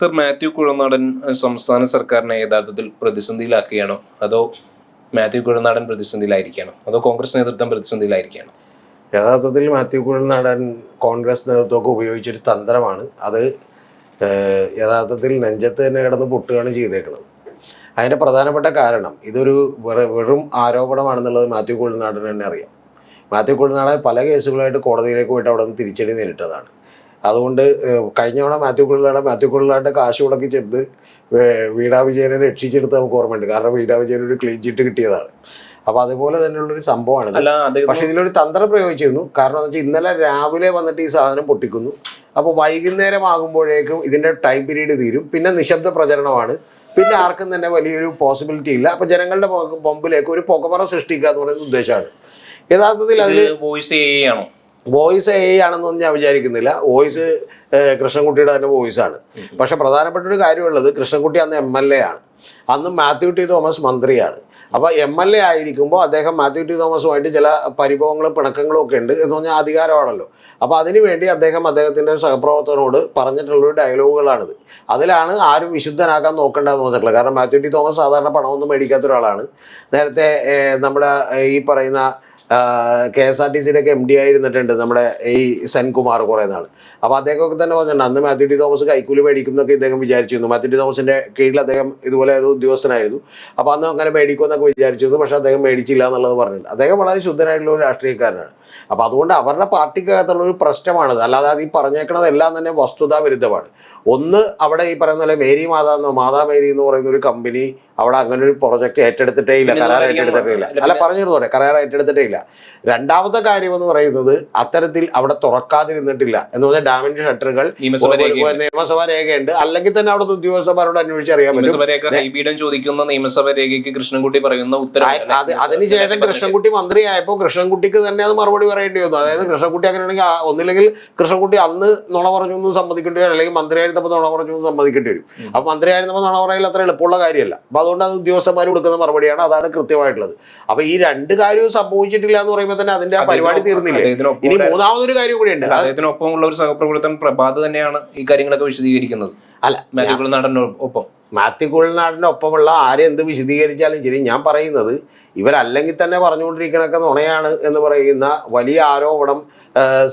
Sir, Mathew Kuzhalnadan സംസ്ഥാന സർക്കാരിനെ യഥാർത്ഥത്തിൽ പ്രതിസന്ധിയിലാക്കുകയാണോ, അതോ മാത്യു കുഴനാടൻ പ്രതിസന്ധിയിലായിരിക്കുകയാണോ, അതോ കോൺഗ്രസ് നേതൃത്വം പ്രതിസന്ധിയിലായിരിക്കുകയാണോ? യഥാർത്ഥത്തിൽ മാത്യു കുഴനാടൻ കോൺഗ്രസ് നേതൃത്വമൊക്കെ ഉപയോഗിച്ചൊരു തന്ത്രമാണ് അത്. യഥാർത്ഥത്തിൽ നെഞ്ചത്ത് തന്നെ കിടന്ന് പൊട്ടുകയാണ് ചെയ്തേക്കുന്നത്. അതിൻ്റെ പ്രധാനപ്പെട്ട കാരണം ഇതൊരു വെറും ആരോപണമാണെന്നുള്ളത് മാത്യു കുഴനാടൻ തന്നെ അറിയാം. മാത്യു കുഴനാടൻ പല കേസുകളായിട്ട് കോടതിയിലേക്ക് പോയിട്ട് അവിടെ നിന്ന് തിരിച്ചടി നേരിട്ടതാണ്. അതുകൊണ്ട് കഴിഞ്ഞ തവണ മാത്യു കുഴനാടൻ്റെ കാശ് മുടക്കി ചെന്ന് വീണാ വിജയനെ രക്ഷിച്ചെടുത്ത് നമുക്ക് ഓർമ്മയുണ്ട്. കാരണം വീണാ വിജയൻ ഒരു ക്ലീൻ ചിറ്റ് കിട്ടിയതാണ്. അപ്പോൾ അതുപോലെ തന്നെയുള്ളൊരു സംഭവമാണ്. പക്ഷെ ഇതിലൊരു തന്ത്രം പ്രയോഗിച്ചിരുന്നു. കാരണം എന്ന് വെച്ചാൽ ഇന്നലെ രാവിലെ വന്നിട്ട് ഈ സാധനം പൊട്ടിക്കുന്നു. അപ്പോൾ വൈകുന്നേരം ആകുമ്പോഴേക്കും ഇതിൻ്റെ ടൈം പീരീഡ് തീരും. പിന്നെ നിശബ്ദ പ്രചരണമാണ്. പിന്നെ ആർക്കും തന്നെ വലിയൊരു പോസിബിലിറ്റി ഇല്ല. അപ്പോൾ ജനങ്ങളുടെ മുമ്പിലേക്ക് ഒരു പുകമറ സൃഷ്ടിക്കുക എന്ന് പറയുന്ന ഉദ്ദേശമാണ്. യഥാർത്ഥത്തിൽ അതിൽ വോയിസ് ആണെന്നൊന്നും ഞാൻ വിചാരിക്കുന്നില്ല. വോയിസ് കൃഷ്ണൻകുട്ടിയുടെ തന്നെ വോയിസാണ്. പക്ഷെ പ്രധാനപ്പെട്ട ഒരു കാര്യമുള്ളത്, കൃഷ്ണൻകുട്ടി അന്ന് MLA ആണ്. അന്ന് മാത്യു ടി തോമസ് മന്ത്രിയാണ്. അപ്പോൾ MLA ആയിരിക്കുമ്പോൾ അദ്ദേഹം മാത്യു ടി തോമസുമായിട്ട് ചില പരിഭവങ്ങളും പിണക്കങ്ങളും ഒക്കെ ഉണ്ട്. എന്ന് പറഞ്ഞാൽ അധികാരമാണല്ലോ. അപ്പോൾ അതിനുവേണ്ടി അദ്ദേഹത്തിൻ്റെ സഹപ്രവർത്തകനോട് പറഞ്ഞിട്ടുള്ളൊരു ഡയലോഗുകളാണിത്. അതിലാണ് ആരും വിശുദ്ധനാക്കാൻ നോക്കേണ്ടതെന്ന് പറഞ്ഞിട്ടുള്ളത്. കാരണം മാത്യു ടി തോമസ് സാധാരണ പണമൊന്നും മേടിക്കാത്ത ഒരാളാണ്. നേരത്തെ നമ്മുടെ ഈ പറയുന്ന KSRTCയിലൊക്കെ MD ആയിരുന്നിട്ടുണ്ട് നമ്മുടെ ഈ സെൻകുമാർ കുറേ നാൾ. അപ്പോൾ അദ്ദേഹമൊക്കെ തന്നെ പറഞ്ഞിട്ടുണ്ട് അന്ന് മാത്യു ടി തോമസ് കൈക്കൂലി മേടിക്കും എന്നൊക്കെ ഇദ്ദേഹം വിചാരിച്ചിരുന്നു. മാത്യു ടി തോമസിൻ്റെ കീഴിൽ അദ്ദേഹം ഇതുപോലെ ഒരു ഉദ്യോഗസ്ഥനായിരുന്നു. അപ്പോൾ അന്ന് അങ്ങനെ മേടിക്കുമെന്നൊക്കെ വിചാരിച്ചിരുന്നു. പക്ഷേ അദ്ദേഹം മേടിച്ചില്ല എന്നുള്ളത് പറഞ്ഞിട്ടുണ്ട്. അദ്ദേഹം വളരെ ശുദ്ധനായിട്ടുള്ള ഒരു രാഷ്ട്രീയക്കാരനാണ്. അപ്പോൾ അതുകൊണ്ട് അവരുടെ പാർട്ടിക്കകത്തുള്ള ഒരു പ്രശ്നമാണത്. അല്ലാതെ അത് ഈ പറഞ്ഞേക്കണതെല്ലാം തന്നെ വസ്തുതാ വിരുദ്ധമാണ്. ഒന്ന്, അവിടെ ഈ പറയുന്ന പോലെ മാതാ മേരി എന്ന് പറയുന്ന ഒരു കമ്പനി അവിടെ അങ്ങനെ ഒരു പ്രൊജക്ട് ഏറ്റെടുത്തിട്ടേ ഇല്ല, കരാർ ഏറ്റെടുത്തിട്ടേ ഇല്ല. അല്ല, പറഞ്ഞിരുന്നോടെ കരാർ ഏറ്റെടുത്തിട്ടേ ഇല്ല. രണ്ടാമത്തെ കാര്യം എന്ന് പറയുന്നത് അത്തരത്തിൽ അവിടെ തുറക്കാതിരുന്നിട്ടില്ല എന്ന് പറഞ്ഞാൽ ഡാമിന്റെ ഷട്ടറുകൾ നിയമസഭാ രേഖയുണ്ട്. അല്ലെങ്കിൽ തന്നെ അവിടെ ഉദ്യോഗസ്ഥന്മാരോട് അന്വേഷിച്ചറിയാൻ പറ്റും. ചോദിക്കുന്ന നിയമസഭാ രേഖയ്ക്ക് കൃഷ്ണൻകുട്ടി പറയുന്ന അതിനുശേഷം കൃഷ്ണൻകുട്ടി മന്ത്രിയായപ്പോൾ കൃഷ്ണൻകുട്ടിക്ക് തന്നെ അത് മറുപടി പറയേണ്ടി വന്നു. അതായത് കൃഷ്ണൻകുട്ടി അങ്ങനെയാണെങ്കിൽ ഒന്നില്ലെങ്കിൽ കൃഷ്ണൻകുട്ടി അന്ന് നുണ പറഞ്ഞു എന്നും സമ്മതിക്കേണ്ടി വരും, അല്ലെങ്കിൽ മന്ത്രിയായിരുന്നപ്പോൾ നുണ പറഞ്ഞു എന്നും സമ്മതിക്കേണ്ടി വരും. അപ്പൊ മന്ത്രിയായിരുന്നപ്പോൾ നുണ പറയൽ അത്ര എളുപ്പമുള്ള കാര്യമല്ല. അപ്പൊ അതുകൊണ്ട് അത് ഉദ്യോഗസ്ഥന്മാർ കൊടുക്കുന്ന മറുപടിയാണ്, അതാണ് കൃത്യമായിട്ടുള്ളത്. അപ്പൊ ഈ രണ്ട് കാര്യവും സംഭവിച്ചിട്ടില്ല എന്ന് പറയുമ്പോൾ തന്നെ അതിന്റെ ആ പരിപാടി തീർന്നില്ലേ. ഇനി മൂന്നാമതൊരു കാര്യം കൂടി ഉണ്ട്. അദ്ദേഹത്തിനൊപ്പമുള്ള ഒരു സഹപ്രവർത്തകൻ പ്രഭാത് തന്നെയാണ് ഈ കാര്യങ്ങളൊക്കെ വിശദീകരിക്കുന്നത്. അല്ല, മാത്യു കുഴനാടിന്റെ ഒപ്പമുള്ള ആരെന്ത് വിശദീകരിച്ചാലും ശരി, ഞാൻ പറയുന്നത് ഇവരല്ലെങ്കിൽ തന്നെ പറഞ്ഞുകൊണ്ടിരിക്കുന്നതൊക്കെ നുണയാണ് എന്ന് പറയുന്ന വലിയ ആരോപണം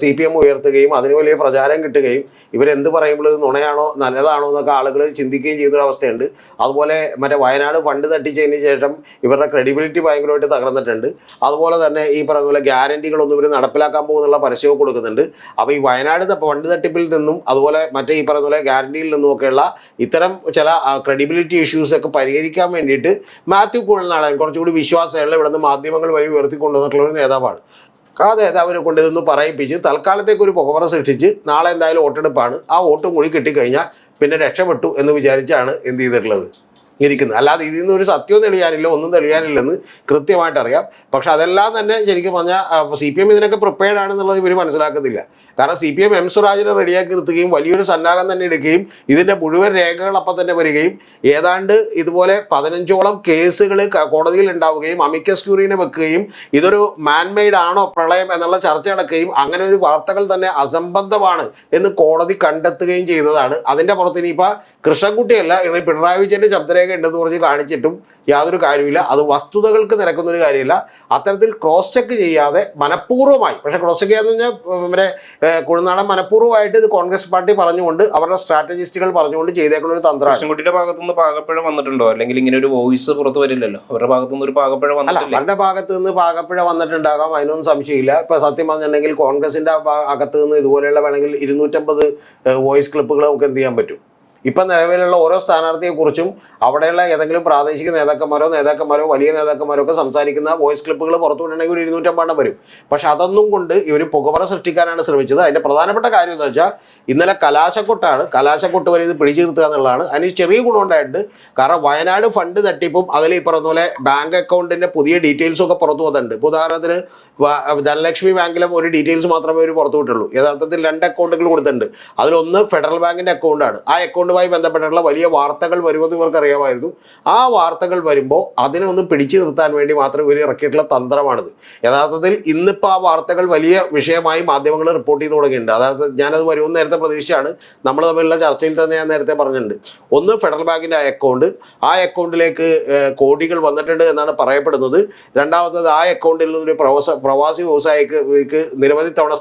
CPM ഉയർത്തുകയും അതിന് വലിയ പ്രചാരം കിട്ടുകയും ഇവരെന്ത് പറയുമ്പോൾ ഇത് നുണയാണോ നല്ലതാണോ എന്നൊക്കെ ആളുകൾ ചിന്തിക്കുകയും ചെയ്യുന്നൊരവസ്ഥയുണ്ട്. അതുപോലെ മറ്റേ വയനാട് ഫണ്ട് തട്ടിച്ചതിന് ശേഷം ഇവരുടെ ക്രെഡിബിലിറ്റി ഭയങ്കരമായിട്ട് തകർന്നിട്ടുണ്ട്. അതുപോലെ തന്നെ ഈ പറയുന്ന പോലെ ഗ്യാരണ്ടികളൊന്നും ഇവർ നടപ്പിലാക്കാൻ പോകുന്നുള്ള പരസ്യവും കൊടുക്കുന്നുണ്ട്. അപ്പോൾ ഈ വയനാട് ഫണ്ട് തട്ടിപ്പിൽ നിന്നും അതുപോലെ മറ്റേ ഈ പറയുന്ന പോലെ ഗ്യാരണ്ടിയിൽ നിന്നുമൊക്കെയുള്ള ഇത്തരം ചില ക്രെഡിബിലിറ്റി ഇഷ്യൂസൊക്കെ പരിഹരിക്കാൻ വേണ്ടിയിട്ട് മാത്യു കുഴനാടൻ കുറച്ചുകൂടി വിശ്വാസമുള്ള ഇവിടുന്ന് മാധ്യമങ്ങൾ വഴി ഉയർത്തിക്കൊണ്ടുവന്നിട്ടുള്ള ഒരു നേതാവാണ്. ആ നേതാവിനെ കൊണ്ട് ഇതൊന്ന് പറയിപ്പിച്ച് തൽക്കാലത്തേക്ക് ഒരു പുകമറ സൃഷ്ടിച്ച് നാളെ എന്തായാലും വോട്ടെടുപ്പാണ്, ആ വോട്ടും കൂടി കിട്ടിക്കഴിഞ്ഞാൽ പിന്നെ രക്ഷപ്പെട്ടു എന്ന് വിചാരിച്ചാണ് എന്ത് ചെയ്തിട്ടുള്ളത് ഇരിക്കുന്നത്. അല്ലാതെ ഇതിൽ നിന്ന് ഒരു സത്യവും തെളിയാനില്ല, ഒന്നും തെളിയാനില്ലെന്ന് കൃത്യമായിട്ട് അറിയാം. പക്ഷെ അതെല്ലാം തന്നെ ശരിക്കും പറഞ്ഞാൽ CPM ഇതിനൊക്കെ പ്രിപ്പയർഡ് ആണെന്നുള്ളത് ഇവർ മനസ്സിലാക്കുന്നില്ല. കാരണം CPM M സുരാജിനെ റെഡിയാക്കി നിർത്തുകയും വലിയൊരു സന്നാഹം തന്നെ എടുക്കുകയും ഇതിൻ്റെ മുഴുവൻ രേഖകൾ അപ്പം തന്നെ വരികയും ഏതാണ്ട് ഇതുപോലെ 15ഓളം കേസുകൾ കോടതിയിൽ ഉണ്ടാവുകയും അമിക്കസ് ക്യൂറിനെ വെക്കുകയും ഇതൊരു മാൻമെയ്ഡ് ആണോ പ്രളയം എന്നുള്ള ചർച്ച നടക്കുകയും അങ്ങനെ ഒരു വാർത്തകൾ തന്നെ അസംബന്ധമാണ് എന്ന് കോടതി കണ്ടെത്തുകയും ചെയ്യുന്നതാണ്. അതിൻ്റെ പുറത്ത് ഇനിയിപ്പോൾ കൃഷ്ണൻകുട്ടിയല്ല, ഇനി പിണറായി വിജയൻ്റെ ശബ്ദരേഖ ഉണ്ടെന്ന് പറഞ്ഞ് കാണിച്ചിട്ടും യാതൊരു കാര്യമില്ല. അത് വസ്തുതകൾക്ക് നിരക്കുന്ന ഒരു കാര്യമില്ല. അത്തരത്തിൽ ക്രോസ് ചെക്ക് ചെയ്യാതെ മനഃപൂർവ്വമായി, പക്ഷേ ക്രോസ് ചെക്ക് ചെയ്യാന്ന് പറഞ്ഞാൽ ഇവരെ കുഴനാടൻ മനഃപൂർവ്വമായിട്ട് ഇത് കോൺഗ്രസ് പാർട്ടി പറഞ്ഞുകൊണ്ട് അവരുടെ സ്ട്രാറ്റജിസ്റ്റുകൾ പറഞ്ഞുകൊണ്ട് ചെയ്തേക്കുന്ന ഒരു തന്ത്രമാണ്. കൃഷ്ണൻകുട്ടിയുടെ ഭാഗത്തുനിന്ന് പാകപ്പിഴ വന്നിട്ടുണ്ടോ? അല്ലെങ്കിൽ ഇങ്ങനെ ഒരു വോയിസ് പുറത്ത് വരില്ലല്ലോ, അവരുടെ ഭാഗത്തുനിന്ന് ഒരു പാകപ്പിഴ വന്നിട്ടില്ല. അവരുടെ ഭാഗത്ത് നിന്ന് പാകപ്പിഴ വന്നിട്ടുണ്ടാകാം, അതിനൊന്നും സംശയമില്ല. ഇപ്പൊ സത്യം പറഞ്ഞിട്ടുണ്ടെങ്കിൽ കോൺഗ്രസിന്റെ അകത്ത് നിന്ന് ഇതുപോലെയുള്ള വേണമെങ്കിൽ 250 വോയിസ് ക്ലിപ്പുകൾ നമുക്ക് എന്ത് ചെയ്യാൻ പറ്റും. ഇപ്പം നിലവിലുള്ള ഓരോ സ്ഥാനാർത്ഥിയെക്കുറിച്ചും അവിടെയുള്ള ഏതെങ്കിലും പ്രാദേശിക നേതാക്കന്മാരോ വലിയ നേതാക്കന്മാരോ ഒക്കെ സംസാരിക്കുന്ന വോയിസ് ക്ലിപ്പുകൾ പുറത്തുവിട്ടുണ്ടെങ്കിൽ ഒരു 250 വരും. പക്ഷെ അതൊന്നും കൊണ്ട് ഇവർ പുകമറ സൃഷ്ടിക്കാനാണ് ശ്രമിച്ചത്. അതിൻ്റെ പ്രധാനപ്പെട്ട കാര്യം എന്ന് വെച്ചാൽ ഇന്നലെ കലാശക്കൊട്ട് വരെ ഇത് പിടിച്ചു നിർത്തുക എന്നുള്ളതാണ്. അതിന് ചെറിയ ഗുണമുണ്ടായിട്ടുണ്ട്. കാരണം വയനാട് ഫണ്ട് തട്ടിപ്പും അതിൽ ഈ പറഞ്ഞ പോലെ ബാങ്ക് അക്കൗണ്ടിൻ്റെ പുതിയ ഡീറ്റെയിൽസും ഒക്കെ പുറത്തു വന്നിട്ടുണ്ട്. ഇപ്പോൾ ഉദാഹരണത്തിന് ധനലക്ഷ്മി ബാങ്കിലും ഒരു ഡീറ്റെയിൽസ് മാത്രമേ അവർ പുറത്തു വിട്ടുള്ളൂ. യഥാർത്ഥത്തിൽ 2 അക്കൗണ്ടുകൾ കൊടുത്തിട്ടുണ്ട്. അതിലൊന്ന് ഫെഡറൽ ബാങ്കിൻ്റെ അക്കൗണ്ടാണ്. ആ അക്കൗണ്ട് അതുമായി ബന്ധപ്പെട്ടുള്ള വലിയ വാർത്തകൾ വരുമെന്ന് ഇവർക്ക് അറിയാമായിരുന്നു. ആ വാർത്തകൾ വരുമ്പോൾ അതിനെ ഒന്ന് പിടിച്ചു നിർത്താൻ വേണ്ടി മാത്രം ഇവർ ഇറക്കിയിട്ടുള്ള തന്ത്രമാണിത്. യഥാർത്ഥത്തിൽ ഇന്നിപ്പോൾ ആ വാർത്തകൾ വലിയ വിഷയമായി മാധ്യമങ്ങൾ റിപ്പോർട്ട് ചെയ്ത് തുടങ്ങിയിട്ടുണ്ട്. അതായത് ഞാനത് വരുമെന്ന് നേരത്തെ പ്രതീക്ഷിച്ചാണ്. നമ്മൾ തമ്മിലുള്ള ചർച്ചയിൽ തന്നെ ഞാൻ നേരത്തെ പറഞ്ഞിട്ടുണ്ട്. ഒന്ന്, ഫെഡറൽ ബാങ്കിൻ്റെ അക്കൗണ്ട്, ആ അക്കൗണ്ടിലേക്ക് കോടികൾ വന്നിട്ടുണ്ട് എന്നാണ് പറയപ്പെടുന്നത്. രണ്ടാമത്തത്, ആ അക്കൗണ്ടിൽ നിന്നൊരു പ്രവാസി വ്യവസായിക്ക് നിരവധി തവണ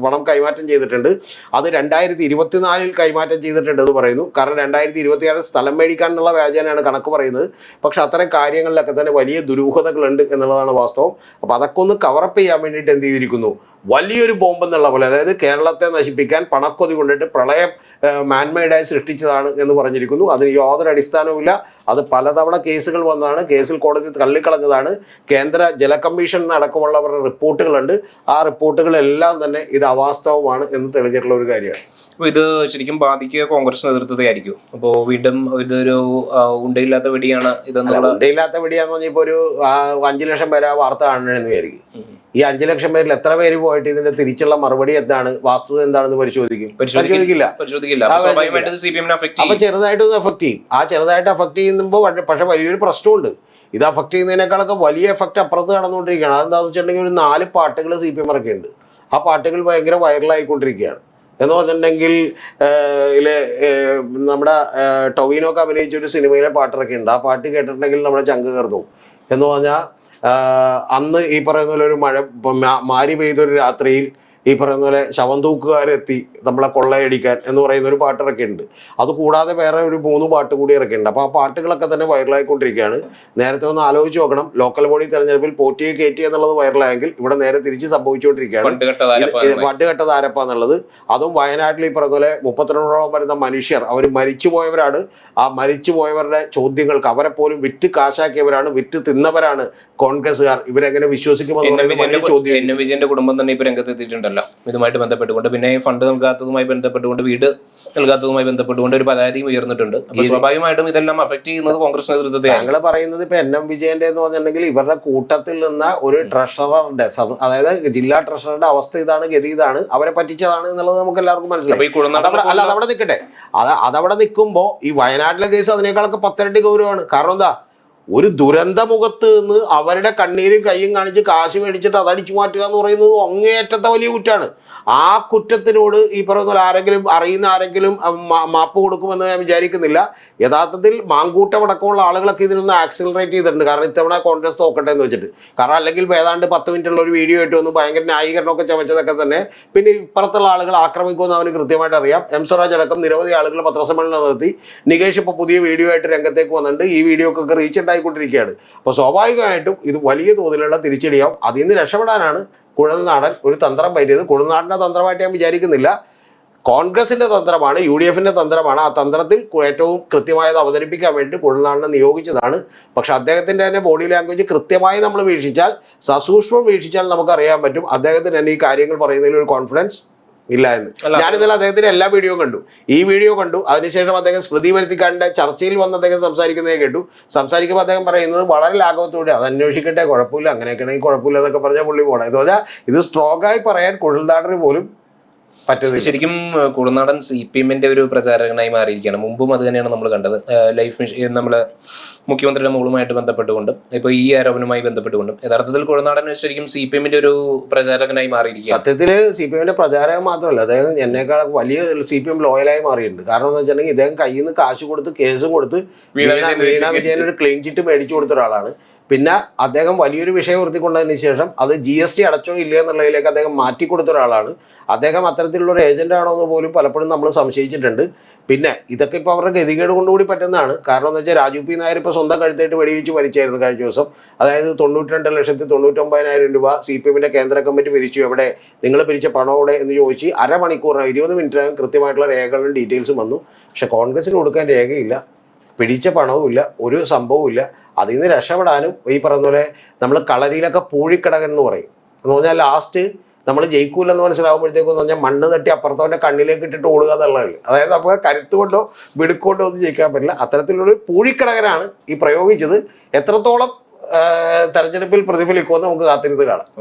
പണം കൈമാറ്റം ചെയ്തിട്ടുണ്ട്. അത് 2024 കൈമാറ്റം ചെയ്തിട്ടുണ്ട് എന്ന് പറയുന്നു. കാരണം 2026 സ്ഥലം മേടിക്കാനുള്ള വ്യാജേനയാണ് കണക്ക് പറയുന്നത്. പക്ഷെ അത്തരം കാര്യങ്ങളിലൊക്കെ തന്നെ വലിയ ദുരൂഹതകളുണ്ട് എന്നുള്ളതാണ് വാസ്തവം. അപ്പോൾ അതൊക്കെ ഒന്ന് കവറപ്പ് ചെയ്യാൻ വേണ്ടിയിട്ട് എന്ത് ചെയ്തിരിക്കുന്നു, വലിയൊരു ബോംബ് എന്നുള്ള പോലെ, അതായത് കേരളത്തെ നശിപ്പിക്കാൻ പണക്കൊതി കൊണ്ടിട്ട് പ്രളയം മാൻമെയ്ഡായി സൃഷ്ടിച്ചതാണ് എന്ന് പറഞ്ഞിരിക്കുന്നു. അതിന് യാതൊരു അടിസ്ഥാനവുമില്ല. അത് പലതവണ കേസുകൾ വന്നതാണ്, കേസിൽ കോടതി തള്ളിക്കളഞ്ഞതാണ്. കേന്ദ്ര ജല കമ്മീഷൻ അടക്കമുള്ളവരുടെ റിപ്പോർട്ടുകളുണ്ട്. ആ റിപ്പോർട്ടുകളെല്ലാം തന്നെ ഇത് അവാസ്തവമാണ് എന്ന് തെളിഞ്ഞിട്ടുള്ള ഒരു കാര്യമാണ്. അപ്പോൾ ഇത് ശരിക്കും ബാധിക്കുക കോൺഗ്രസ് നേതൃത്വത്തെ ആയിരിക്കും. അപ്പോൾ വീണ്ടും ഇതൊരു ഉണ്ടയില്ലാത്ത വെടിയാണ് ഇതെന്നുള്ള. ഉണ്ടയില്ലാത്ത വെടിയാന്ന് പറഞ്ഞാൽ ഇപ്പോൾ ഒരു 5 ലക്ഷം പേര് ആ വാർത്ത കാണണമെന്ന് വിചാരിക്കും. ഈ 5 ലക്ഷം പേരിൽ എത്ര പേര് പോയിട്ട് ഇതിന്റെ തിരിച്ചുള്ള മറുപടി എന്താണ്, വസ്തുത എന്താണെന്ന് പരിശോധിക്കില്ല. അപ്പൊ ചെറുതായിട്ടൊന്ന് എഫക്ട് ചെയ്യും. ആ ചെറുതായിട്ട് എഫക്ട് ചെയ്യുമ്പോൾ പക്ഷെ വലിയൊരു പ്രശ്നമുണ്ട്. ഇത് എഫക്ട് ചെയ്യുന്നതിനേക്കാളൊക്കെ വലിയ എഫക്ട് അപ്പുറത്ത് നടന്നുകൊണ്ടിരിക്കുകയാണ്. അതെന്താണെന്ന് വെച്ചിട്ടുണ്ടെങ്കിൽ ഒരു 4 പാട്ടുകൾ CPM ഇറക്കിയിട്ടുണ്ട്. ആ പാട്ടുകൾ ഭയങ്കര വൈറലായിക്കൊണ്ടിരിക്കുകയാണ്. എന്ന് പറഞ്ഞിട്ടുണ്ടെങ്കിൽ നമ്മുടെ ടൊവിനോക്ക് അഭിനയിച്ച ഒരു സിനിമയിലെ പാട്ടിറക്കിയിട്ടുണ്ട്. ആ പാട്ട് കേട്ടിട്ടുണ്ടെങ്കിൽ നമ്മുടെ ചങ്ക് കയറുന്നു. എന്ന് പറഞ്ഞാൽ അന്ന് ഈ പറയുന്ന പോലെ ഒരു മാരി പെയ്തൊരു രാത്രിയിൽ ഈ പറയുന്ന പോലെ ശവം തൂക്കുകാരെത്തി നമ്മളെ കൊള്ളയടിക്കാൻ എന്ന് പറയുന്ന ഒരു പാട്ട് ഇറക്കിയിട്ടുണ്ട്. അതുകൂടാതെ വേറെ ഒരു 3 പാട്ട് കൂടി ഇറക്കിയിട്ടുണ്ട്. അപ്പോൾ ആ പാട്ടുകളൊക്കെ തന്നെ വൈറലായിക്കൊണ്ടിരിക്കുകയാണ്. നേരത്തെ ഒന്ന് ആലോചിച്ച് നോക്കണം, ലോക്കൽ ബോഡി തെരഞ്ഞെടുപ്പിൽ പോറ്റിയെ കയറ്റി എന്നുള്ളത് വൈറലായെങ്കിൽ ഇവിടെ നേരെ തിരിച്ച് സംഭവിച്ചുകൊണ്ടിരിക്കുകയാണ്. പണ്ടുകെട്ടത് ആരപ്പ എന്നുള്ളത്. അതും വയനാട്ടിൽ ഈ പറഞ്ഞ പോലെ 32ഓളം വരുന്ന മനുഷ്യർ, അവർ മരിച്ചുപോയവരാണ്. ആ മരിച്ചുപോയവരുടെ ചോദ്യങ്ങൾക്ക് അവരെ പോലും വിറ്റ് കാശാക്കിയവരാണ്, വിറ്റ് തിന്നവരാണ് കോൺഗ്രസ്സുകാർ. ഇവരെങ്ങനെ വിശ്വസിക്കുമെന്ന് ചോദ്യം. വിജയന്റെ കുടുംബം തന്നെ ഇപ്പൊ രംഗത്തെത്തിയിട്ടുണ്ടല്ലോ ഇതുമായിട്ട് ബന്ധപ്പെട്ടുകൊണ്ട്. പിന്നെ ഫണ്ട് നൽകാത്തതുമായി ബന്ധപ്പെട്ടുകൊണ്ട്, വീട് നൽകാത്തതുമായി ബന്ധപ്പെട്ടുകൊണ്ട് ഒരു പരാതിയും ഉയർന്നിട്ടുണ്ട്. അപ്പൊ സ്വാഭാവികമായിട്ടും ഇതെല്ലാം അഫക്ട് ചെയ്യുന്നത് കോൺഗ്രസ് നേതൃത്വത്തെ. ഞങ്ങൾ പറയുന്നത് ഇപ്പൊ NM വിജയന്റെ എന്ന് പറഞ്ഞിട്ടുണ്ടെങ്കിൽ ഇവരുടെ കൂട്ടത്തിൽ നിന്ന ഒരു ട്രഷററുടെ, അതായത് ജില്ലാ ട്രഷററുടെ അവസ്ഥ ഇതാണ്, ഗതി ഇതാണ്, അവരെ പറ്റിച്ചതാണ് എന്നുള്ളത് നമുക്ക് എല്ലാവർക്കും മനസ്സിലായി. അല്ല, അതവിടെ നിൽക്കട്ടെ. അതവിടെ നിൽക്കുമ്പോ ഈ വയനാട്ടിലെ കേസ് അതിനേക്കാളൊക്കെ 10 ഇരട്ടി ഗൗരവമാണ്. കാരണം എന്താ, ഒരു ദുരന്തമുഖത്ത് നിന്ന് അവരുടെ കണ്ണീരും കയ്യും കാണിച്ച് കാശ് മേടിച്ചിട്ട് അതടിച്ചു മാറ്റുക എന്ന് പറയുന്നത് അങ്ങേയറ്റത്തെ വലിയ കുറ്റാണ്. ആ കുറ്റത്തിനോട് ഈ പറയുന്ന ആരെങ്കിലും അറിയുന്ന ആരെങ്കിലും മാപ്പ് കൊടുക്കുമെന്ന് ഞാൻ വിചാരിക്കുന്നില്ല. യഥാർത്ഥത്തിൽ മാങ്കൂട്ടമടക്കമുള്ള ആളുകളൊക്കെ ഇതിനൊന്ന് ആക്സിലറേറ്റ് ചെയ്തിട്ടുണ്ട്. കാരണം ഇത്തവണ കോൺഗ്രസ് തോക്കട്ടെ എന്ന് വെച്ചിട്ട്. കാരണം അല്ലെങ്കിൽ ഏതാണ്ട് 10 മിനിറ്റുള്ള ഒരു വീഡിയോ ആയിട്ട് വന്നു ഭയങ്കര ന്യായീകരണമൊക്കെ ചമച്ചതൊക്കെ തന്നെ പിന്നെ ഇപ്പുറത്തുള്ള ആളുകൾ ആക്രമിക്കുമെന്ന് അവന് കൃത്യമായിട്ട് അറിയാം. എം സ്വരാജ് അടക്കം നിരവധി ആളുകൾ പത്രസമ്മേളനം നടത്തി. നികേഷ് ഇപ്പോൾ പുതിയ വീഡിയോ ആയിട്ട് രംഗത്തേക്ക് വന്നിട്ടുണ്ട്. ഈ വീഡിയോക്കൊക്കെ റീച്ച് ഉണ്ടായിക്കൊണ്ടിരിക്കുകയാണ്. അപ്പോൾ സ്വാഭാവികമായിട്ടും ഇത് വലിയ തോതിലുള്ള തിരിച്ചടിയാവും. അതിൽ നിന്ന് രക്ഷപ്പെടാനാണ് കുഴൽനാടൻ ഒരു തന്ത്രം പറ്റിയത്. കുഴൽനാടിൻ്റെ തന്ത്രമായിട്ട് ഞാൻ വിചാരിക്കുന്നില്ല. കോൺഗ്രസിന്റെ തന്ത്രമാണ്, UDFിന്റെ തന്ത്രമാണ്. ആ തന്ത്രത്തിൽ ഏറ്റവും കൃത്യമായത് അവതരിപ്പിക്കാൻ വേണ്ടി കുഴൽനാടിനെ നിയോഗിച്ചതാണ്. പക്ഷെ അദ്ദേഹത്തിന്റെ തന്നെ ബോഡി ലാംഗ്വേജ് കൃത്യമായി നമ്മൾ വീക്ഷിച്ചാൽ, സസൂക്ഷ്മം വീക്ഷിച്ചാൽ നമുക്കറിയാൻ പറ്റും അദ്ദേഹത്തിന് തന്നെ ഈ കാര്യങ്ങൾ പറയുന്നതിൽ ഒരു കോൺഫിഡൻസ് ഇല്ല എന്ന്. ഞാനിന്നലെ അദ്ദേഹത്തിന്റെ എല്ലാ വീഡിയോയും കണ്ടു. ഈ വീഡിയോ കണ്ടു. അതിനുശേഷം അദ്ദേഹം സ്മൃതി വരുത്തിക്കാരൻ്റെ ചർച്ചയിൽ വന്ന് അദ്ദേഹം സംസാരിക്കുന്നതേ കേട്ടു. സംസാരിക്കുമ്പോൾ അദ്ദേഹം പറയുന്നത് വളരെ ലാഘവത്തോടെ അത് അന്വേഷിക്കട്ടെ, കുഴപ്പമില്ല, അങ്ങനെയൊക്കെയാണെങ്കിൽ കുഴപ്പമില്ല എന്നൊക്കെ പറഞ്ഞാൽ പുള്ളി പോകണം. എന്ന് പറഞ്ഞാൽ ഇത് സ്ട്രോങ്ങായി പറയാൻ കുഴൽനാടന് പോലും പറ്റുന്നത്. ശരിക്കും കുഴൽനാടൻ CPMന്റെ ഒരു പ്രചാരകനായി മാറിയിരിക്കുകയാണ്. മുമ്പും അത് തന്നെയാണ് നമ്മൾ കണ്ടത്. ലൈഫ് മിഷൻ നമ്മള് മുഖ്യമന്ത്രിയുടെ മോളുമായിട്ട് ബന്ധപ്പെട്ടുകൊണ്ടും ഇപ്പോൾ ഈ ആരോപണവുമായി ബന്ധപ്പെട്ടുകൊണ്ടും യഥാർത്ഥത്തിൽ കുഴൽനാടൻ ശരിക്കും CPMന്റെ ഒരു പ്രചാരകനായി മാറിയിരിക്കുക. സത്യത്തിൽ CPMന്റെ പ്രചാരകൻ മാത്രമല്ല, അദ്ദേഹം എന്നേക്കാൾ വലിയ CPM ലോയലായി മാറിയിട്ടുണ്ട്. കാരണം എന്ന് വെച്ചിട്ടുണ്ടെങ്കിൽ ഇദ്ദേഹം കയ്യിൽ നിന്ന് കാശ് കൊടുത്ത് കേസും കൊടുത്ത് വീണ വിജയൻ ഒരു ക്ലീൻ ചിറ്റ് മേടിച്ചു കൊടുത്ത ഒരാളാണ്. പിന്നെ അദ്ദേഹം വലിയൊരു വിഷയം ഉയർത്തിക്കൊണ്ടതിന് ശേഷം അത് GST അടച്ചോ ഇല്ല എന്നുള്ളതിലേക്ക് അദ്ദേഹം മാറ്റിക്കൊടുത്ത ഒരാളാണ്. അദ്ദേഹം അത്തരത്തിലുള്ള ഒരു ഏജന്റ് ആണോ എന്ന് പോലും പലപ്പോഴും നമ്മൾ സംശയിച്ചിട്ടുണ്ട്. പിന്നെ ഇതൊക്കെ ഇപ്പോൾ അവരുടെ ഗതികേട് കൊണ്ടുകൂടി പറ്റുന്നതാണ്. കാരണം എന്ന് വെച്ചാൽ രാജു പി നായർ ഇപ്പോൾ സ്വന്തം കഴുത്തായിട്ട് വെടിവെച്ച് മരിച്ചായിരുന്നു കഴിഞ്ഞ ദിവസം. അതായത് 92,99,000 രൂപ CPMന്റെ കേന്ദ്ര കമ്മിറ്റി പിരിച്ചു. എവിടെ നിങ്ങൾ പിരിച്ച പണം എവിടെ എന്ന് ചോദിച്ച് അരമണിക്കൂറിനകം 20 മിനിറ്റിനകം കൃത്യമായിട്ടുള്ള രേഖകളും ഡീറ്റെയിൽസും വന്നു. പക്ഷെ കോൺഗ്രസിന് കൊടുക്കാൻ രേഖയില്ല, പിടിച്ച പണവുമില്ല, ഒരു സംഭവമില്ല. അതിൽ നിന്ന് രക്ഷപ്പെടാനും ഈ പറയുന്ന പോലെ നമ്മൾ കളരിയിലൊക്കെ പൂഴിക്കടകൻ എന്ന് പറയും. എന്ന് പറഞ്ഞാൽ ലാസ്റ്റ് നമ്മൾ ജയിക്കൂലെന്ന് മനസ്സിലാവുമ്പോഴത്തേക്കും എന്ന് പറഞ്ഞാൽ മണ്ണ് തട്ടി അപ്പുറത്തവൻ്റെ കണ്ണിലേക്ക് ഇട്ടിട്ട് ഓടുക എന്നുള്ളതല്ല. അതായത് നമുക്ക് കരുത്തുകൊണ്ടോ മിടുക്കൊണ്ടോ ഒന്നും ജയിക്കാൻ പറ്റില്ല. അത്തരത്തിലുള്ളൊരു പൂഴിക്കടകനാണ് ഈ പ്രയോഗിച്ചത്. എത്രത്തോളം തെരഞ്ഞെടുപ്പിൽ പ്രതിഫലിക്കുമെന്ന് നമുക്ക് കാത്തിരുന്ന് കാണാം.